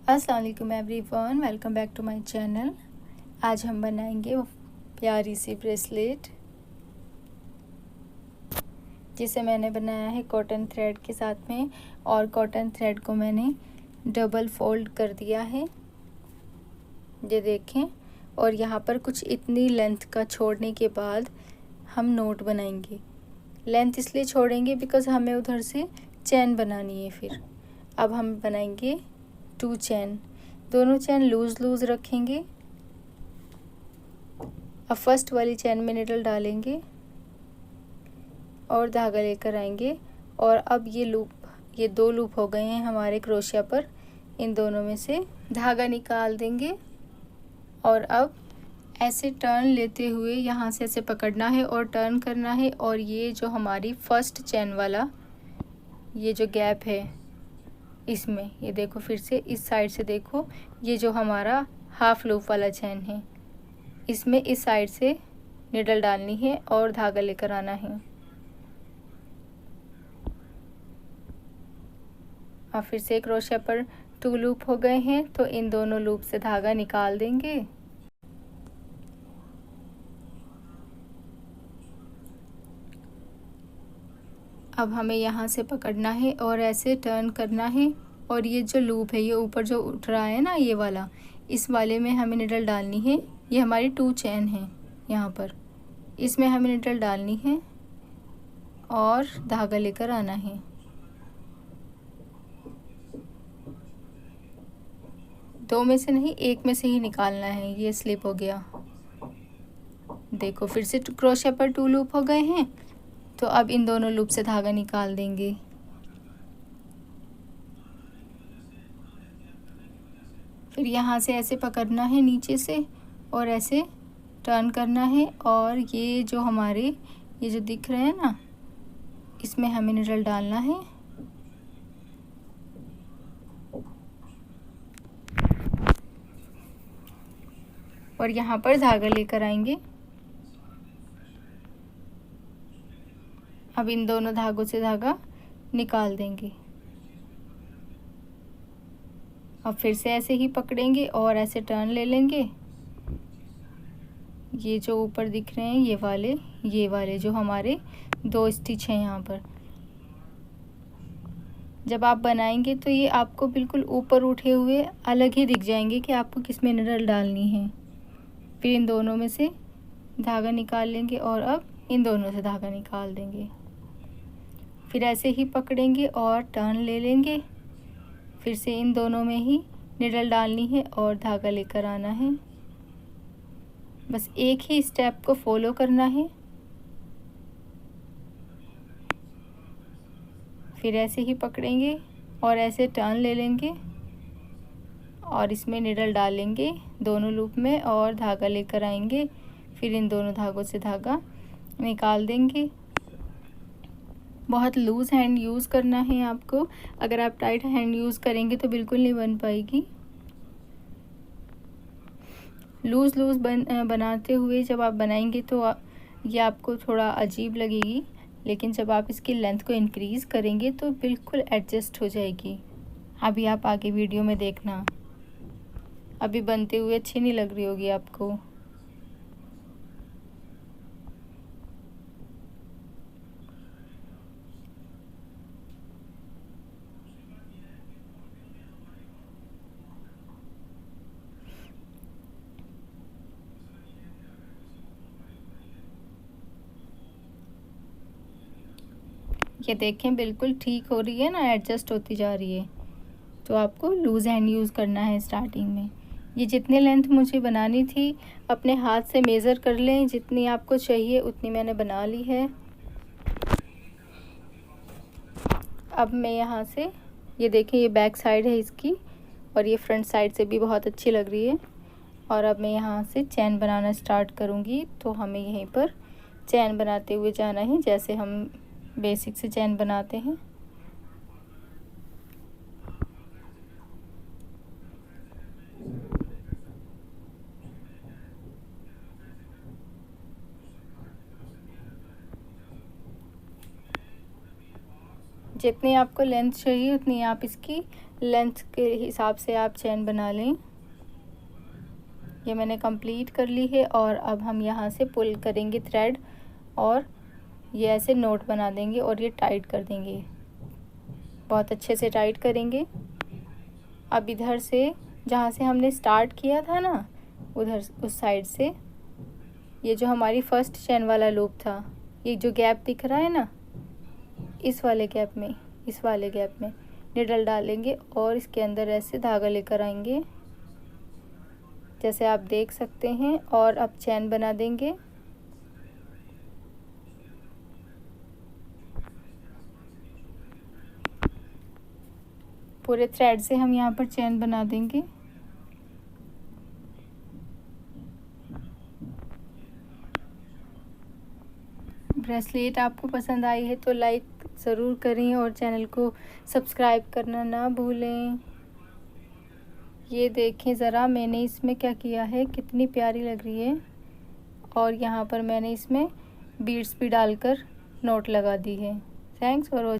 अस्सलाम वालेकुम everyone, welcome back to my channel. आज हम बनाएंगे वो प्यारी सी ब्रेसलेट जिसे मैंने बनाया है कॉटन थ्रेड के साथ में, और कॉटन थ्रेड को मैंने डबल फोल्ड कर दिया है, ये देखें। और यहाँ पर कुछ इतनी लेंथ का छोड़ने के बाद हम नोट बनाएंगे। लेंथ इसलिए छोड़ेंगे बिकॉज़ हमें उधर से चैन बनानी है। फिर अब हम बनाएंगे 2 चैन, दोनों चैन लूज़ रखेंगे। अब फर्स्ट वाली चैन में निडल डालेंगे और धागा लेकर आएंगे। और अब ये 2 लूप हो गए हैं हमारे क्रोशिया पर। इन दोनों में से धागा निकाल देंगे और अब ऐसे टर्न लेते हुए यहाँ से ऐसे पकड़ना है और टर्न करना है। और ये जो हमारी फर्स्ट चैन वाला ये जो गैप है इसमें, ये देखो, फिर से इस साइड से देखो, ये जो हमारा हाफ लूप वाला चैन है इसमें इस साइड से निडल डालनी है और धागा लेकर आना है। और फिर से क्रोशिया पर 2 लूप हो गए हैं, तो इन दोनों लूप से धागा निकाल देंगे। अब हमें यहाँ से पकड़ना है और ऐसे टर्न करना है। और ये जो लूप है, ये ऊपर जो उठ रहा है ना, ये वाला, इस वाले में हमें निडल डालनी है। ये हमारी 2 चैन है, यहाँ पर इसमें हमें निडल डालनी है और धागा लेकर आना है। दो में से नहीं, एक में से ही निकालना है। ये स्लिप हो गया, देखो, फिर से क्रोशिया पर 2 लूप हो गए हैं, तो अब इन दोनों लूप से धागा निकाल देंगे। फिर यहाँ से ऐसे पकड़ना है नीचे से और ऐसे टर्न करना है। और ये जो हमारे ये जो दिख रहे हैं ना, इसमें हमें निडल डालना है। और यहाँ पर धागा लेकर आएंगे। अब इन दोनों धागों से धागा निकाल देंगे। अब फिर से ऐसे ही पकड़ेंगे और ऐसे टर्न ले लेंगे। ये जो ऊपर दिख रहे हैं ये वाले जो हमारे 2 स्टिच हैं यहाँ पर, जब आप बनाएंगे तो ये आपको बिल्कुल ऊपर उठे हुए अलग ही दिख जाएंगे कि आपको किस में निडल डालनी है। फिर इन दोनों में से धागा निकाल लेंगे और अब इन दोनों से धागा निकाल देंगे। फिर ऐसे ही पकड़ेंगे और टर्न ले लेंगे। फिर से इन दोनों में ही निडल डालनी है और धागा लेकर आना है। बस एक ही स्टेप को फॉलो करना है। फिर ऐसे ही पकड़ेंगे और ऐसे टर्न ले लेंगे और इसमें निडल डालेंगे दोनों लूप में और धागा लेकर आएंगे। फिर इन दोनों धागों से धागा निकाल देंगे। बहुत लूज़ हैंड यूज़ करना है आपको। अगर आप टाइट हैंड यूज़ करेंगे तो बिल्कुल नहीं बन पाएगी। लूज़ बनाते हुए जब आप बनाएंगे तो ये आपको थोड़ा अजीब लगेगी, लेकिन जब आप इसकी लेंथ को इंक्रीज़ करेंगे तो बिल्कुल एडजस्ट हो जाएगी। अभी आप आगे वीडियो में देखना, अभी बनते हुए अच्छी नहीं लग रही होगी आपको। ये देखें, बिल्कुल ठीक हो रही है ना, एडजस्ट होती जा रही है। तो आपको लूज़ हैंड यूज़ करना है स्टार्टिंग में। ये जितने लेंथ मुझे बनानी थी अपने हाथ से मेज़र कर लें, जितनी आपको चाहिए उतनी मैंने बना ली है। अब मैं यहाँ से, ये देखें, ये बैक साइड है इसकी और ये फ्रंट साइड से भी बहुत अच्छी लग रही है। और अब मैं यहाँ से चैन बनाना स्टार्ट करूँगी। तो हमें यहीं पर चैन बनाते हुए जाना है जैसे हम बेसिक से चैन बनाते हैं। जितनी आपको लेंथ चाहिए उतनी आप इसकी लेंथ के हिसाब से आप चेन बना लें। ये मैंने कंप्लीट कर ली है और अब हम यहाँ से पुल करेंगे थ्रेड और ये ऐसे नोट बना देंगे और ये टाइट कर देंगे, बहुत अच्छे से टाइट करेंगे। अब इधर से जहाँ से हमने स्टार्ट किया था ना, उधर उस साइड से ये जो हमारी फर्स्ट चेन वाला लूप था, ये जो गैप दिख रहा है ना, इस वाले गैप में निडल डालेंगे और इसके अंदर ऐसे धागा लेकर आएंगे, जैसे आप देख सकते हैं। और अब चेन बना देंगे। पूरे थ्रेड से हम यहाँ पर चेन बना देंगे। ब्रेसलेट आपको पसंद आई है तो लाइक ज़रूर करें और चैनल को सब्सक्राइब करना ना भूलें। ये देखें ज़रा मैंने इसमें क्या किया है, कितनी प्यारी लग रही है। और यहाँ पर मैंने इसमें बीड्स भी डालकर नोट लगा दी है। Thanks for watching.